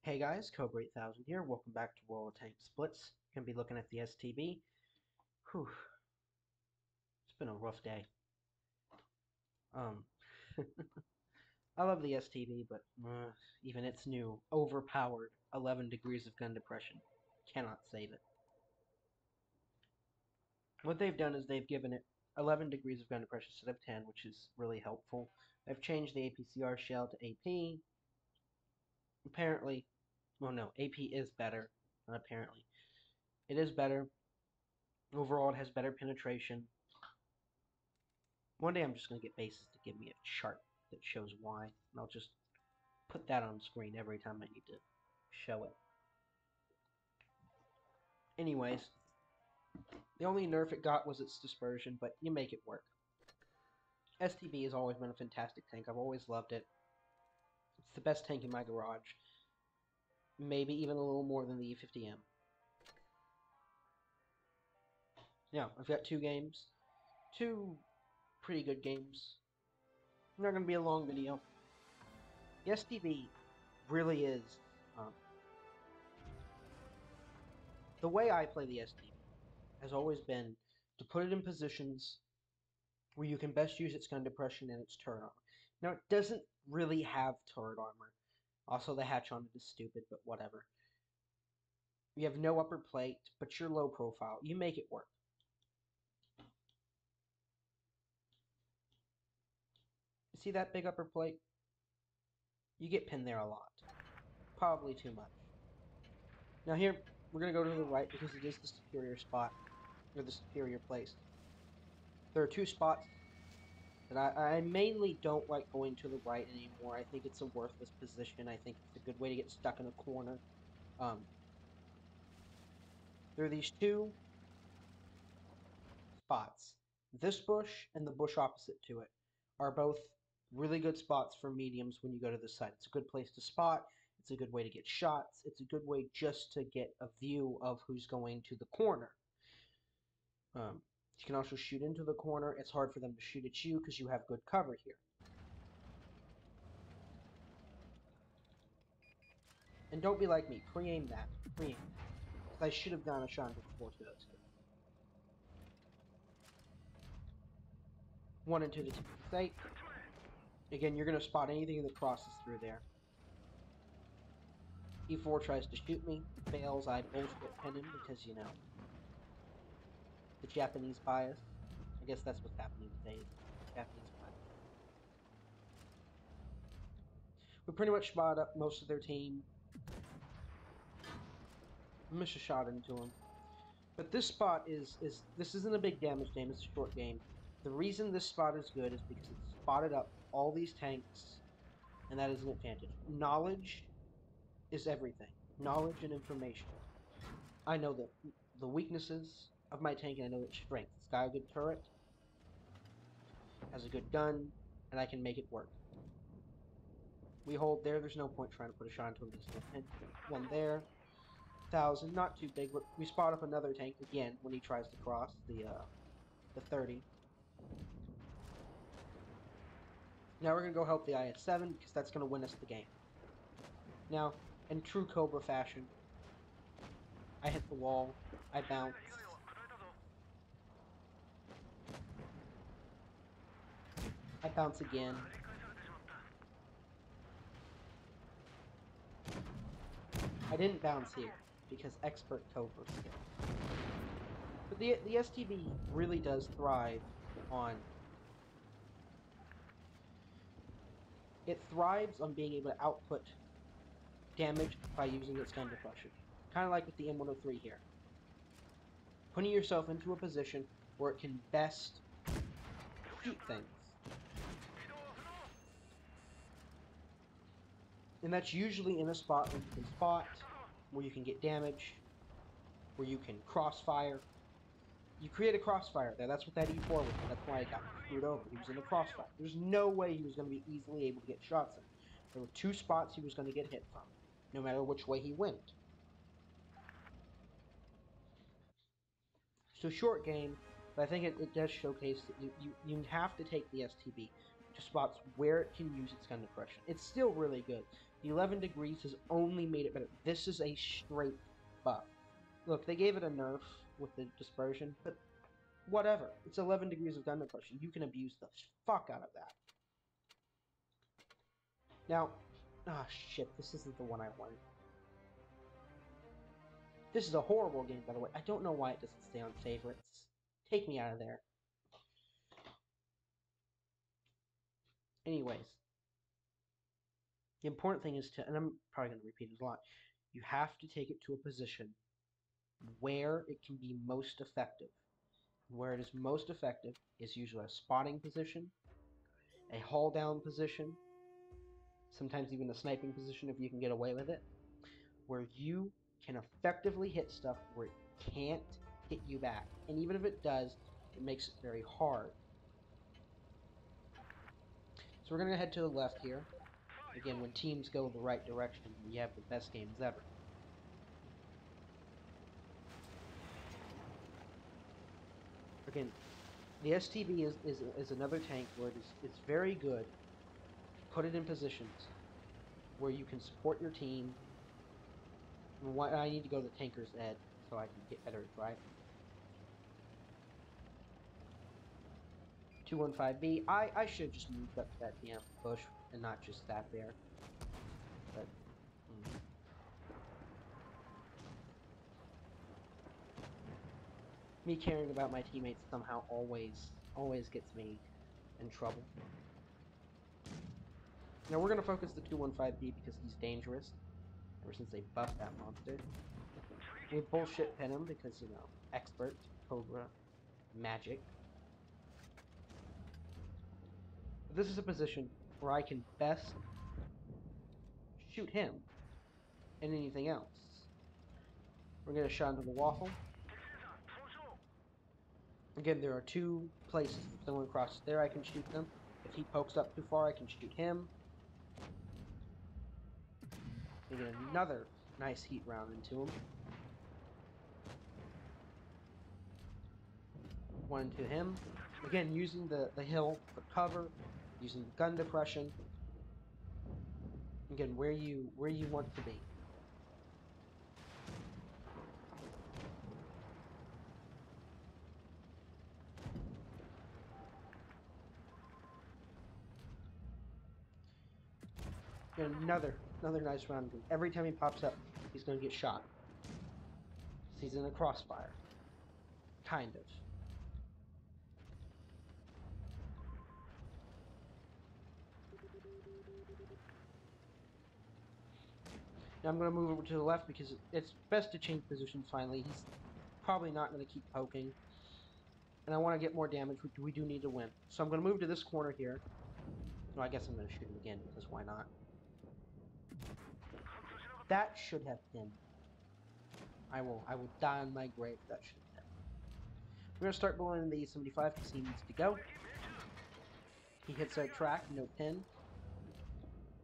Hey guys, Cobra 8000 here. Welcome back to World of Tanks Blitz. Gonna be looking at the STB. Whew, it's been a rough day. Um, I love the STB, but even its new, overpowered 11 degrees of gun depression cannot save it. What they've done is they've given it 11 degrees of gun depression instead of 10, which is really helpful. They've changed the APCR shell to AP. Apparently, well, no, AP is better. Not apparently, it is better. Overall, it has better penetration. One day I'm just going to get bases to give me a chart that shows why, and I'll just put that on screen every time I need to show it. Anyways, the only nerf it got was its dispersion, but you make it work. STB has always been a fantastic tank. I've always loved it. It's the best tank in my garage. Maybe even a little more than the E50M. Now, I've got two games. Two pretty good games. Not going to be a long video. The STB really is the way I play the STB has always been to put it in positions where you can best use its gun depression and its turret armor. Now, it doesn't really have turret armor. Also, the hatch on it is stupid, but whatever. You have no upper plate, but you're low profile. You make it work. You see that big upper plate? You get pinned there a lot. Probably too much. Now here, we're going to go to the right because it is the superior spot, or the superior place. There are two spots that I mainly don't like going to the right anymore. I think it's a worthless position. I think it's a good way to get stuck in a corner. There are these two spots. This bush and the bush opposite to it are both really good spots for mediums when you go to the site. It's a good place to spot. It's a good way to get shots. It's a good way just to get a view of who's going to the corner. You can also shoot into the corner. It's hard for them to shoot at you because you have good cover here. And don't be like me. Pre-aim that. Pre-aim that. Because I should have gone a shot before to those two. One into the site. Again, you're going to spot anything that crosses through there. E4 tries to shoot me. Fails. I bullshit pin him because, you know, the Japanese bias. I guess that's what's happening today. Japanese bias. We pretty much spot up most of their team. Miss a shot into him. But this spot this isn't a big damage game, it's a short game. The reason this spot is good is because it's spotted up all these tanks, and that is an advantage. Knowledge is everything. Knowledge and information. I know the weaknesses of my tank, and I know its strength. It's got a good turret, has a good gun, and I can make it work. We hold there, there's no point trying to put a shot into him. One there. 1,000, not too big, but we spot up another tank again when he tries to cross the 30. Now we're going to go help the IS-7 because that's going to win us the game. Now, in true Cobra fashion, I hit the wall, I bounce. I bounce again. I didn't bounce here because expert Cobra skill. But the STB really does thrive on... It thrives on being able to output damage by using its gun depression. Kind of like with the M103 here. Putting yourself into a position where it can best shoot things. And that's usually in a spot where you can spot, where you can get damage, where you can crossfire. You create a crossfire there. That's what that E4 was. That's why I got screwed over. He was in a crossfire. There's no way he was going to be easily able to get shots in. There were two spots he was going to get hit from, no matter which way he went. So short game, but I think it does showcase that you have to take the STB to spots where it can use its gun depression. It's still really good. The 11 degrees has only made it better. This is a straight buff. Look, they gave it a nerf with the dispersion, but whatever. It's 11 degrees of gun depression. You can abuse the fuck out of that. Now, ah, shit, this isn't the one I wanted. This is a horrible game, by the way. I don't know why it doesn't stay on favorites. Take me out of there. Anyways. The important thing is to, and I'm probably going to repeat it a lot, you have to take it to a position where it can be most effective. Where it is most effective is usually a spotting position, a haul down position, sometimes even a sniping position if you can get away with it, where you can effectively hit stuff where it can't hit you back. And even if it does, it makes it very hard. So we're going to head to the left here. Again, when teams go the right direction, you have the best games ever. Again, the STB is another tank where it's very good. Put it in positions where you can support your team. I need to go to the tanker's edge so I can get better at driving. 215B. I should have just moved up to that damn bush and not just sat there. But me caring about my teammates somehow always gets me in trouble. Now we're gonna focus the 215B because he's dangerous. Ever since they buffed that monster. We bullshit pin him because, you know, expert, Cobra, magic. But this is a position where I can best shoot him and anything else. We're gonna shot into the waffle. Again, there are two places. If someone crosses there, I can shoot them. If he pokes up too far, I can shoot him. We get another nice heat round into him. One to him. Again, using the hill for cover, using gun depression. Again, where you want to be. And another nice round. Every time he pops up, he's going to get shot. He's in a crossfire. Kind of. Now I'm going to move over to the left because it's best to change positions finally. He's probably not going to keep poking. And I want to get more damage. We do need to win. So I'm going to move to this corner here. No, I guess I'm going to shoot him again because why not? That should have pinned. I will die on my grave. That should have pinned. We're going to start blowing the 75 because he needs to go. He hits our track, no pin.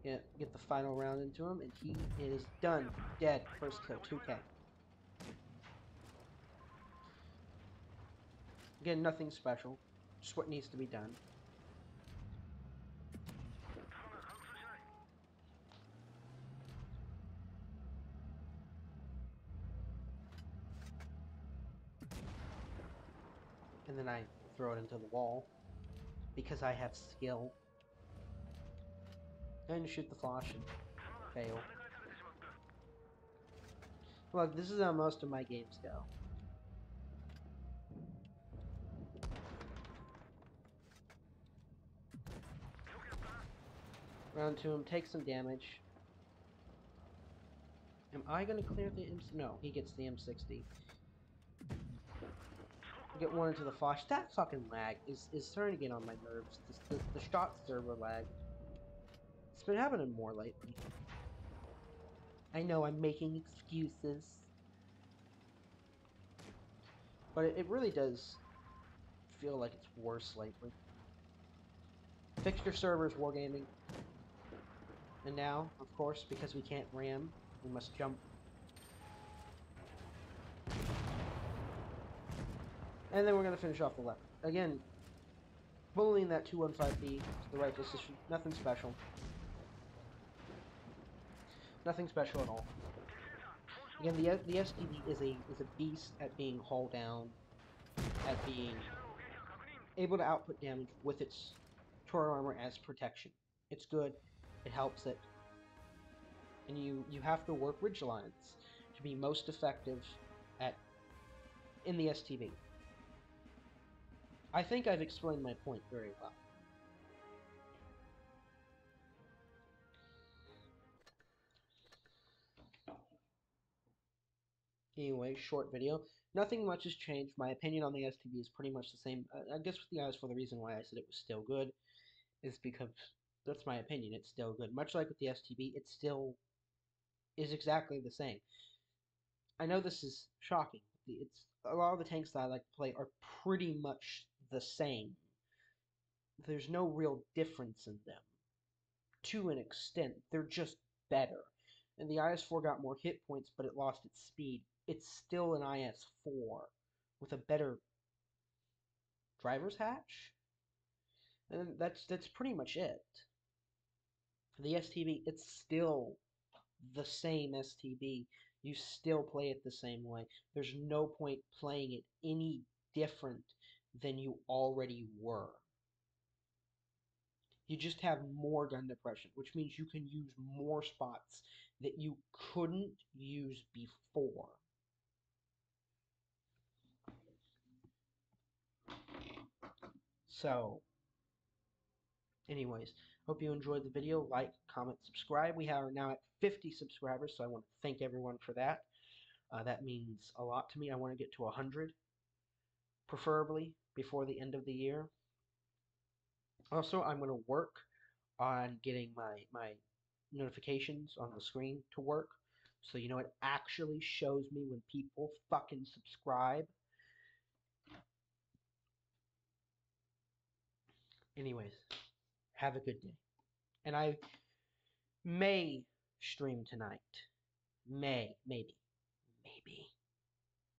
Get the final round into him, and he is done. Dead. First kill, 2K. Again, nothing special. Just what needs to be done. And then I throw it into the wall. Because I have skill. And shoot the flash and fail. Look, this is how most of my games go. Round 2 him, take some damage. Am I gonna clear the M? No, he gets the M60. Get one into the flash. That fucking lag is starting to get on my nerves. The shot server lag. It's been happening more lately. I know I'm making excuses. But it really does feel like it's worse lately. Fix your servers, Wargaming. And now, of course, because we can't ram, we must jump. And then we're going to finish off the left. Again, bullying that 215B to the right position. Nothing special. Nothing special at all. Again, the STB is a beast at being hull down, at being able to output damage with its turret armor as protection. It's good. It helps it. And you have to work ridge lines to be most effective in the STB. I think I've explained my point very well. Anyway, short video. Nothing much has changed. My opinion on the STB is pretty much the same. I guess with the eyes for the reason why I said it was still good is because that's my opinion. It's still good. Much like with the STB, it still is exactly the same. I know this is shocking. It's a lot of the tanks that I like to play are pretty much the same. There's no real difference in them. To an extent, they're just better. And the IS-4 got more hit points, but it lost its speed. It's still an IS-4 with a better driver's hatch. And that's pretty much it. For the STB, it's still the same STB. You still play it the same way. There's no point playing it any different than you already were. You just have more gun depression, which means you can use more spots that you couldn't use before. So, anyways, hope you enjoyed the video. Like, comment, subscribe. We are now at 50 subscribers, so I want to thank everyone for that. That means a lot to me. I want to get to 100, preferably before the end of the year. Also, I'm going to work on getting my notifications on the screen to work. So, you know, it actually shows me when people fucking subscribe. Anyways, have a good day. And I may stream tonight. Maybe.